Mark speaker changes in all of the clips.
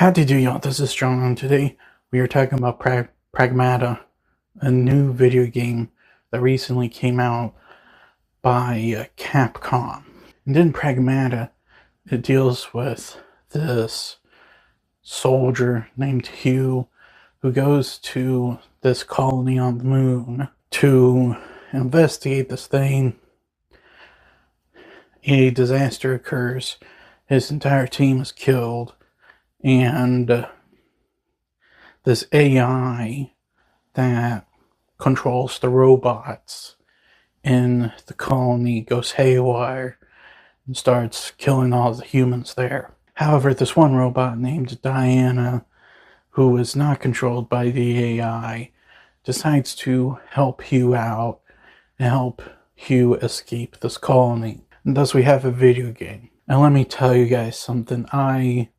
Speaker 1: Howdy do y'all, this is John, and today we are talking about Pragmata, a new video game that recently came out by Capcom. And in Pragmata, it deals with this soldier named Hugh who goes to this colony on the moon to investigate this thing. A disaster occurs, his entire team is killed, and this AI that controls the robots in the colony goes haywire and starts killing all the humans there. However, this one robot named Diana, who is not controlled by the AI, decides to help Hugh out and help Hugh escape this colony. And thus we have a video game. And let me tell you guys something, I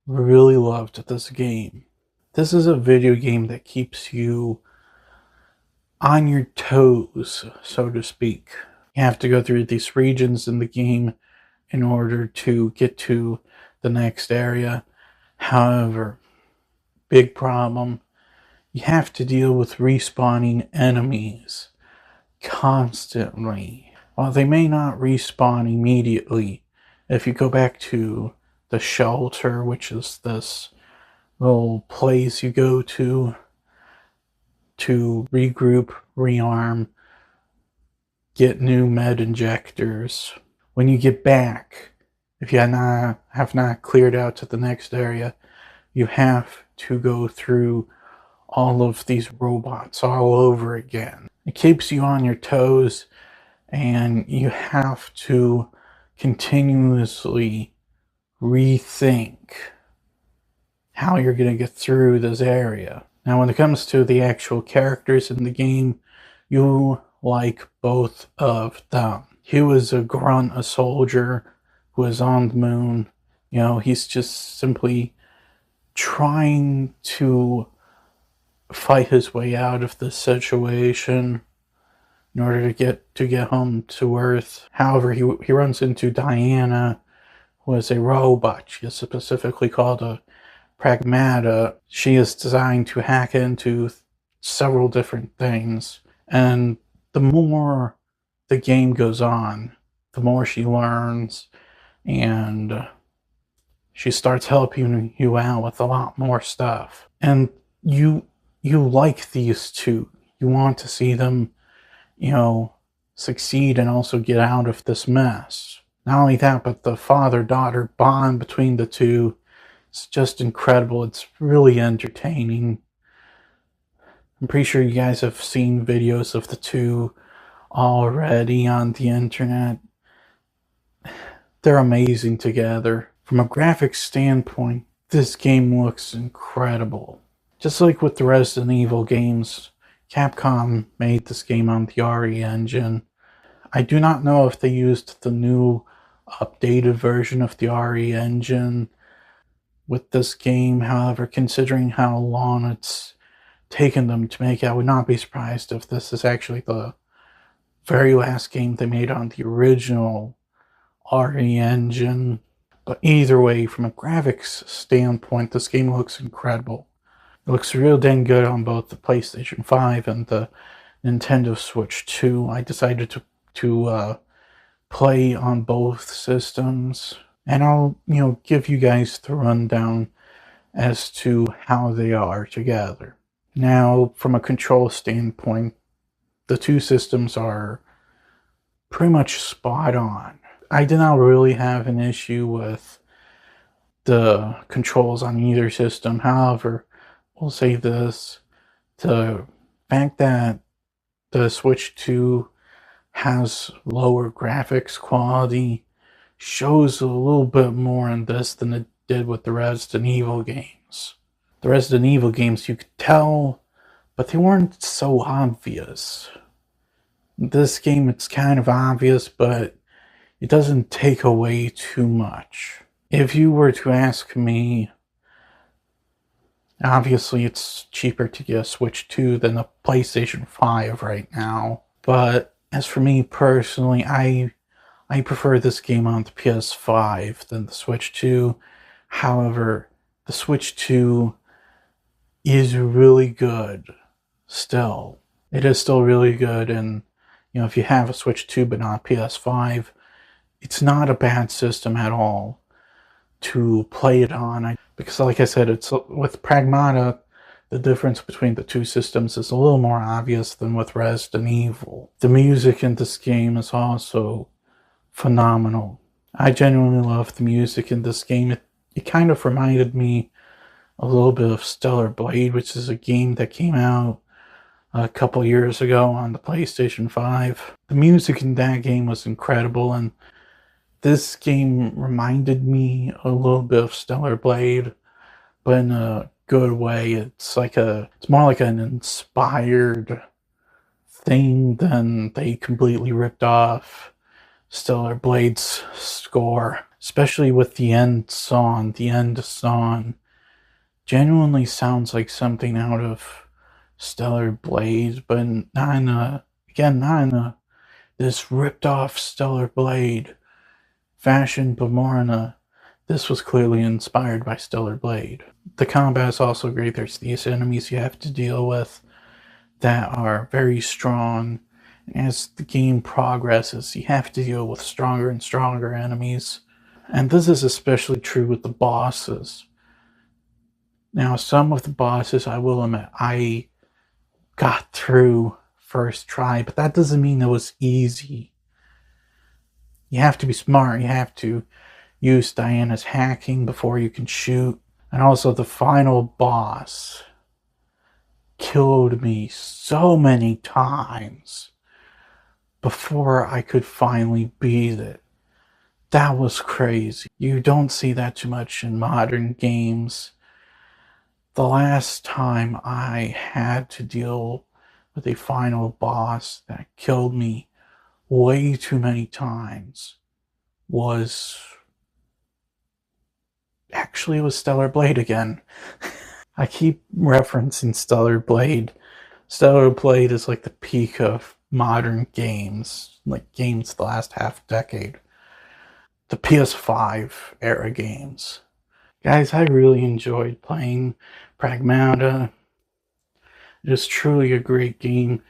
Speaker 1: really loved this game. This is a video game that keeps you on your toes, so to speak. You have to go through these regions in the game in order to get to the next area. However, big problem, you have to deal with respawning enemies constantly. While they may not respawn immediately, if you go back to the shelter, which is this little place you go to regroup, rearm, get new med injectors. When you get back, if you have not cleared out to the next area, you have to go through all of these robots all over again. It keeps you on your toes, and you have to continuously rethink how you're going to get through this area. Now, when it comes to the actual characters in the game, you like both of them. Hugh is a grunt, a soldier who is on the moon. You know, he's just simply trying to fight his way out of this situation in order to get home to Earth. However, he runs into Diana, who is a robot. She is specifically called a Pragmata. She is designed to hack into several different things, and the more the game goes on, the more she learns, and she starts helping you out with a lot more stuff. And you like these two. You want to see them, succeed and also get out of this mess. Not only that, but the father-daughter bond between the two is just incredible. It's really entertaining. I'm pretty sure you guys have seen videos of the two already on the internet. They're amazing together. From a graphics standpoint, this game looks incredible. Just like with the Resident Evil games, Capcom made this game on the RE engine. I do not know if they used the new updated version of the RE engine with this game. However, considering how long it's taken them to make it, I would not be surprised if this is actually the very last game they made on the original RE engine. But either way, from a graphics standpoint, this game looks incredible. It looks real dang good on both the PlayStation 5 and the Nintendo Switch 2. I decided to play on both systems, and I'll give you guys the rundown as to how they are together. Now, from a control standpoint, the two systems are pretty much spot on. I did not really have an issue with the controls on either system. However, we'll say this, the fact that the Switch 2 has lower graphics quality shows a little bit more in this than it did with the Resident Evil games. The Resident Evil games, you could tell, but they weren't so obvious. This game, it's kind of obvious, but it doesn't take away too much. If you were to ask me, obviously it's cheaper to get a Switch 2 than a PlayStation 5 right now, but as for me personally, I prefer this game on the PS5 than the Switch 2. However, the the Switch 2 is really good still. It is still really good, and if you have a Switch 2 but not PS5, it's not a bad system at all to play it on. Because like I said, it's with Pragmata, the difference between the two systems is a little more obvious than with Resident Evil. The music in this game is also phenomenal. I genuinely love the music in this game. It kind of reminded me a little bit of Stellar Blade, which is a game that came out a couple years ago on the PlayStation 5. The music in that game was incredible, and this game reminded me a little bit of Stellar Blade, but in a good way. It's more like an inspired thing than they completely ripped off Stellar Blade's score, especially with the end song. The end song genuinely sounds like something out of Stellar Blade, but not in this ripped off Stellar Blade fashion, but more in this was clearly inspired by Stellar Blade. The combat is also great. There's these enemies you have to deal with that are very strong. As the game progresses, you have to deal with stronger and stronger enemies. And this is especially true with the bosses. Now, some of the bosses, I will admit, I got through first try, but that doesn't mean it was easy. You have to be smart. You have to use Diana's hacking before you can shoot. And also the final boss killed me so many times before I could finally beat it. That was crazy. You don't see that too much in modern games. The last time I had to deal with a final boss that killed me way too many times was Stellar Blade again. I keep referencing Stellar Blade. Stellar Blade is like the peak of modern games, like games the last half decade. The PS5 era games. Guys, I really enjoyed playing Pragmata. It is truly a great game.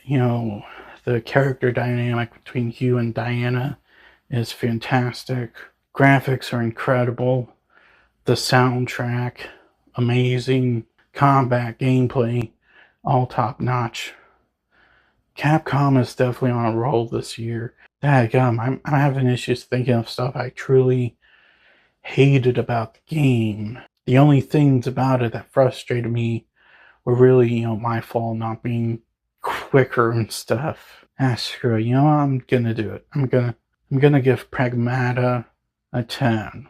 Speaker 1: The character dynamic between Hugh and Diana is fantastic. Graphics are incredible. The soundtrack, amazing. Combat, gameplay, all top notch. Capcom is definitely on a roll this year. Dadgum, I'm having issues thinking of stuff I truly hated about the game. The only things about it that frustrated me were really, my fault not being quicker and stuff. Screw it. I'm gonna do it. I'm gonna give Pragmata a 10.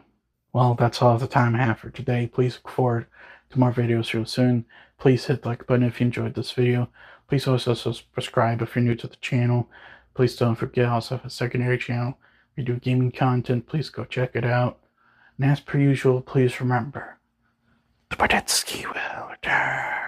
Speaker 1: Well, that's all the time I have for today. Please look forward to more videos real soon. Please hit the like button if you enjoyed this video. Please also subscribe if you're new to the channel. Please don't forget, I also have a secondary channel. We do gaming content. Please go check it out. And as per usual, please remember, the Badetsky will return.